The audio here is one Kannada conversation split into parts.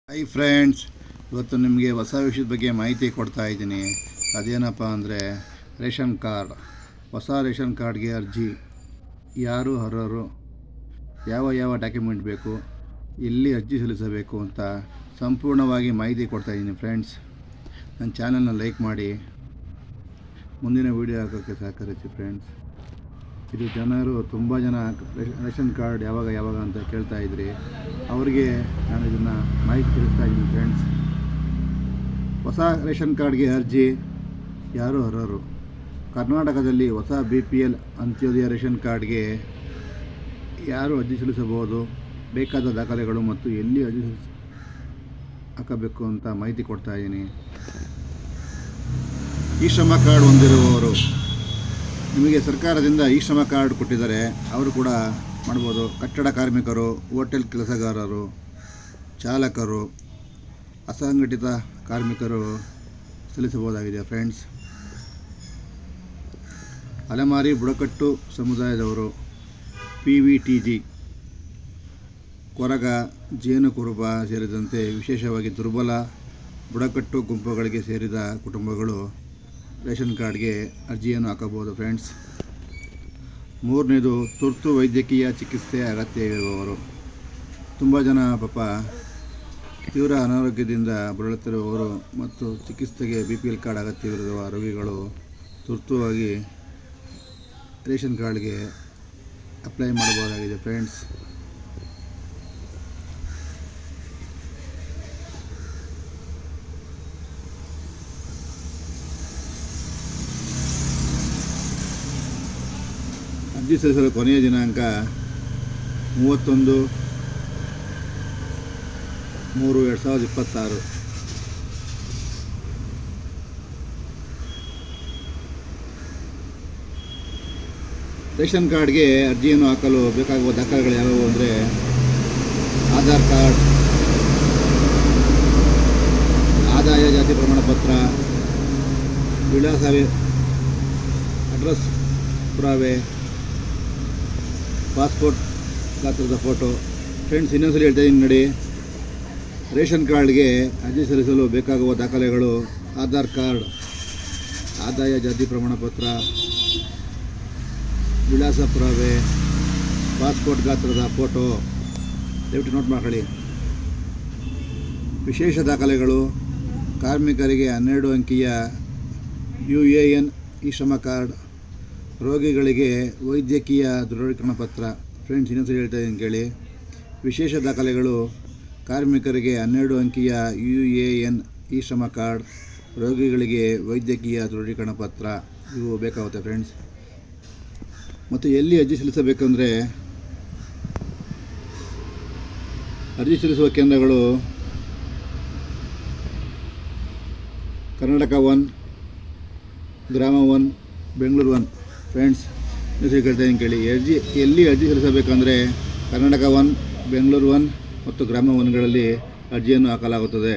ಹಾಯ್ ಫ್ರೆಂಡ್ಸ್, ಇವತ್ತು ನಿಮಗೆ ಹೊಸ ವಿಷಯದ ಬಗ್ಗೆ ಮಾಹಿತಿ ಕೊಡ್ತಾ ಇದ್ದೀನಿ. ಅದೇನಪ್ಪ ಅಂದರೆ ರೇಷನ್ ಕಾರ್ಡ್. ಹೊಸ ರೇಷನ್ ಕಾರ್ಡ್ಗೆ ಅರ್ಜಿ ಯಾರು ಅರ್ಹರು, ಯಾವ ಡಾಕ್ಯುಮೆಂಟ್ ಬೇಕು, ಎಲ್ಲಿ ಅರ್ಜಿ ಸಲ್ಲಿಸಬೇಕು ಅಂತ ಸಂಪೂರ್ಣವಾಗಿ ಮಾಹಿತಿ ಕೊಡ್ತಾ ಇದ್ದೀನಿ. ಫ್ರೆಂಡ್ಸ್, ನನ್ನ ಚಾನಲ್ನ ಲೈಕ್ ಮಾಡಿ ಮುಂದಿನ ವೀಡಿಯೋ ಹಾಕೋಕ್ಕೆ ಸಹಕರಿಸಿ. ಫ್ರೆಂಡ್ಸ್, ಇದು ತುಂಬ ಜನ ರೇಷನ್ ಕಾರ್ಡ್ ಯಾವಾಗ ಅಂತ ಕೇಳ್ತಾ ಇದ್ರಿ. ಅವರಿಗೆ ನಾನು ಇದನ್ನು ಮಾಹಿತಿ ತಿಳಿಸ್ತಾ ಇದ್ದೀನಿ. ಫ್ರೆಂಡ್ಸ್, ಹೊಸ ರೇಷನ್ ಕಾರ್ಡ್ಗೆ ಅರ್ಜಿ ಯಾರು ಅರ್ಹರು. ಕರ್ನಾಟಕದಲ್ಲಿ ಹೊಸ BPL ಅಂತ್ಯೋದಯ ರೇಷನ್ ಕಾರ್ಡ್ಗೆ ಯಾರು ಅರ್ಜಿ ಸಲ್ಲಿಸಬಹುದು, ಬೇಕಾದ ದಾಖಲೆಗಳು ಮತ್ತು ಎಲ್ಲಿ ಅರ್ಜಿ ಹಾಕಬೇಕು ಅಂತ ಮಾಹಿತಿ ಕೊಡ್ತಾ ಇದ್ದೀನಿ. ಈ ಶ್ರಮ ಕಾರ್ಡ್ ಹೊಂದಿರುವವರು, ನಿಮಗೆ ಸರ್ಕಾರದಿಂದ ಈ ಶ್ರಮ ಕಾರ್ಡ್ ಕೊಟ್ಟಿದ್ದಾರೆ, ಅವರು ಕೂಡ ಮಾಡ್ಬೋದು. ಕಟ್ಟಡ ಕಾರ್ಮಿಕರು, ಹೋಟೆಲ್ ಕೆಲಸಗಾರರು, ಚಾಲಕರು, ಅಸಂಘಟಿತ ಕಾರ್ಮಿಕರು ಸಲ್ಲಿಸಬಹುದಾಗಿದೆ. ಫ್ರೆಂಡ್ಸ್, ಅಲೆಮಾರಿ ಬುಡಕಟ್ಟು ಸಮುದಾಯದವರು, PVTG, ಕೊರಗ, ಜೇನುಕುರುಬ ಸೇರಿದಂತೆ ವಿಶೇಷವಾಗಿ ದುರ್ಬಲ ಬುಡಕಟ್ಟು ಗುಂಪುಗಳಿಗೆ ಸೇರಿದ ಕುಟುಂಬಗಳು ರೇಷನ್ ಕಾರ್ಡ್ಗೆ ಅರ್ಜಿಯನ್ನು ಹಾಕಬಹುದು. ಫ್ರೆಂಡ್ಸ್, ಮೂರನೇದು ತುರ್ತು ವೈದ್ಯಕೀಯ ಚಿಕಿತ್ಸೆ ಅಗತ್ಯವಿರುವವರು. ತುಂಬ ಜನ ತೀವ್ರ ಅನಾರೋಗ್ಯದಿಂದ ಬಳಲುತ್ತಿರುವವರು ಮತ್ತು ಚಿಕಿತ್ಸೆಗೆ BPL ಕಾರ್ಡ್ ಅಗತ್ಯವಿರುವ ರೋಗಿಗಳು ತುರ್ತುವಾಗಿ ರೇಷನ್ ಕಾರ್ಡ್ಗೆ ಅಪ್ಲೈ ಮಾಡಬಹುದಾಗಿದೆ. ಫ್ರೆಂಡ್ಸ್, ಅರ್ಜಿ ಸಲ್ಲಿಸಲು ಕೊನೆಯ ದಿನಾಂಕ 31/3/2026. ರೇಷನ್ ಕಾರ್ಡ್ಗೆ ಅರ್ಜಿಯನ್ನು ಹಾಕಲು ಬೇಕಾಗುವ ದಾಖಲೆಗಳು ಯಾವುವು ಅಂದರೆ ಆಧಾರ್ ಕಾರ್ಡ್, ಆದಾಯ ಜಾತಿ ಪ್ರಮಾಣ ಪತ್ರ, ವಿಳಾಸ ಅಡ್ರೆಸ್ ಪುರಾವೆ, ಪಾಸ್ಪೋರ್ಟ್ ಗಾತ್ರದ ಫೋಟೋ. ಫ್ರೆಂಡ್ಸ್, ಇನ್ನೊಂದ್ಸಲಿ ಹೇಳ್ತಾ ಇದ್ದೀನಿ ನೋಡಿ. ರೇಷನ್ ಕಾರ್ಡ್ಗೆ ಅರ್ಜಿ ಸಲ್ಲಿಸಲು ಬೇಕಾಗುವ ದಾಖಲೆಗಳು ಆಧಾರ್ ಕಾರ್ಡ್, ಆದಾಯ ಜಾತಿ ಪ್ರಮಾಣ ಪತ್ರ, ವಿಳಾಸ ಪುರಾವೆ, ಪಾಸ್ಪೋರ್ಟ್ ಗಾತ್ರದ ಫೋಟೋ. ದಯವಿಟ್ಟು ನೋಟ್ ಮಾಡ್ಕೊಳ್ಳಿ. ವಿಶೇಷ ದಾಖಲೆಗಳು: ಕಾರ್ಮಿಕರಿಗೆ 12 ಅಂಕಿಯ UAN ಈ ಶ್ರಮ ಕಾರ್ಡ್, ರೋಗಿಗಳಿಗೆ ವೈದ್ಯಕೀಯ ದೃಢೀಕರಣ ಪತ್ರ. ಫ್ರೆಂಡ್ಸ್, ಇನ್ನೊಂದ್ಸರಿ ಹೇಳ್ತಾ ಇದ್ದೀನಿ ಕೇಳಿ. ವಿಶೇಷ ದಾಖಲೆಗಳು: ಕಾರ್ಮಿಕರಿಗೆ 12 ಅಂಕಿಯ UAN ಈ ಶ್ರಮ ಕಾರ್ಡ್, ರೋಗಿಗಳಿಗೆ ವೈದ್ಯಕೀಯ ದೃಢೀಕರಣ ಪತ್ರ. ಇವು ಬೇಕಾಗುತ್ತೆ. ಫ್ರೆಂಡ್ಸ್, ಮತ್ತು ಎಲ್ಲಿ ಅರ್ಜಿ ಸಲ್ಲಿಸಬೇಕಂದ್ರೆ ಅರ್ಜಿ ಸಲ್ಲಿಸುವ ಕೇಂದ್ರಗಳು ಕರ್ನಾಟಕ 1, ಗ್ರಾಮ 1, ಬೆಂಗಳೂರು 1. ಫ್ರೆಂಡ್ಸ್, ಇನ್ನೊಂದು ಕೇಳ್ತಾ ಇದ್ದೀನಿ ಕೇಳಿ. ಎಲ್ಲಿ ಅರ್ಜಿ ಸಲ್ಲಿಸಬೇಕಂದ್ರೆ ಕರ್ನಾಟಕ 1, ಬೆಂಗಳೂರು 1 ಮತ್ತು ಗ್ರಾಮ 1ಗಳಲ್ಲಿ ಅರ್ಜಿಯನ್ನು ಹಾಕಲಾಗುತ್ತದೆ.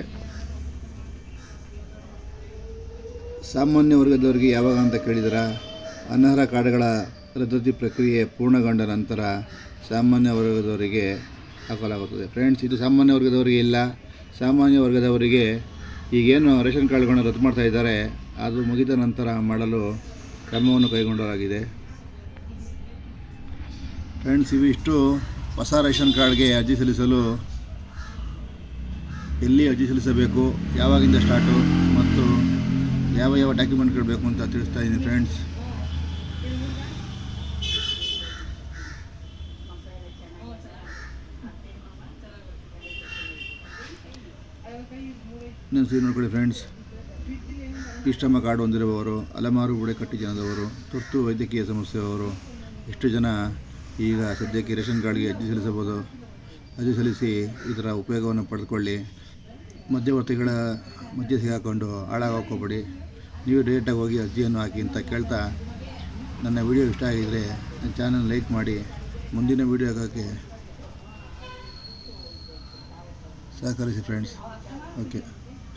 ಸಾಮಾನ್ಯ ವರ್ಗದವರಿಗೆ ಯಾವಾಗ ಅಂತ ಕೇಳಿದರೆ, ಅನರ್ಹ ಕಾರ್ಡ್ಗಳ ರದ್ದತಿ ಪ್ರಕ್ರಿಯೆ ಪೂರ್ಣಗೊಂಡ ನಂತರ ಸಾಮಾನ್ಯ ವರ್ಗದವರಿಗೆ ಹಾಕಲಾಗುತ್ತದೆ. ಫ್ರೆಂಡ್ಸ್, ಇದು ಸಾಮಾನ್ಯ ವರ್ಗದವರಿಗೆ ಇಲ್ಲ. ಸಾಮಾನ್ಯ ವರ್ಗದವರಿಗೆ ಈಗೇನು ರೇಷನ್ ಕಾರ್ಡ್ಗಳನ್ನು ರದ್ದು ಮಾಡ್ತಾ ಇದ್ದಾರೆ, ಅದು ಮುಗಿದ ನಂತರ ಮಾಡಲು ಕ್ರಮವನ್ನು ಕೈಗೊಳ್ಳಲಾಗಿದೆ. ಫ್ರೆಂಡ್ಸ್, ಇವಿಷ್ಟು ಹೊಸ ರೇಷನ್ ಕಾರ್ಡ್ಗೆ ಅರ್ಜಿ ಸಲ್ಲಿಸಲು ಎಲ್ಲಿ ಅರ್ಜಿ ಸಲ್ಲಿಸಬೇಕು, ಯಾವಾಗಿಂದ ಸ್ಟಾರ್ಟು ಮತ್ತು ಯಾವ ಡಾಕ್ಯುಮೆಂಟ್ಗಳು ಬೇಕು ಅಂತ ತಿಳಿಸ್ತಾ ಇದ್ದೀನಿ. ಫ್ರೆಂಡ್ಸ್, ಇನ್ನೊಂದು ನೋಡ್ಕೊಳ್ಳಿ. ಫ್ರೆಂಡ್ಸ್, ಈ ಶ್ರಮ ಕಾರ್ಡ್ ಹೊಂದಿರುವವರು, ಅಲೆಮಾರು ಬುಡಕಟ್ಟು ಜನದವರು, ತುರ್ತು ವೈದ್ಯಕೀಯ ಸಮಸ್ಯೆಯವರು, ಎಷ್ಟು ಜನ ಈಗ ಸದ್ಯಕ್ಕೆ ರೇಷನ್ ಕಾರ್ಡ್ಗೆ ಅರ್ಜಿ ಸಲ್ಲಿಸಬಹುದು. ಅರ್ಜಿ ಸಲ್ಲಿಸಿ ಇದರ ಉಪಯೋಗವನ್ನು ಪಡೆದುಕೊಳ್ಳಿ. ಮಧ್ಯವರ್ತಿಗಳ ಮಧ್ಯೆ ಸಿಗಾಕೊಂಡು ಹಾಳಾಗೋಗ್ಕೋಬೇಡಿ. ನೀವು ಡೈರೆಕ್ಟಾಗಿ ಹೋಗಿ ಅರ್ಜಿಯನ್ನು ಹಾಕಿ ಅಂತ ಕೇಳ್ತಾ, ನನ್ನ ವಿಡಿಯೋ ಇಷ್ಟ ಆಗಿದ್ದರೆ ನನ್ನ ಚಾನಲ್ ಲೈಕ್ ಮಾಡಿ ಮುಂದಿನ ವಿಡಿಯೋ ಹಾಕೋಕ್ಕೆ ಸಹಕರಿಸಿ. Friends, okay.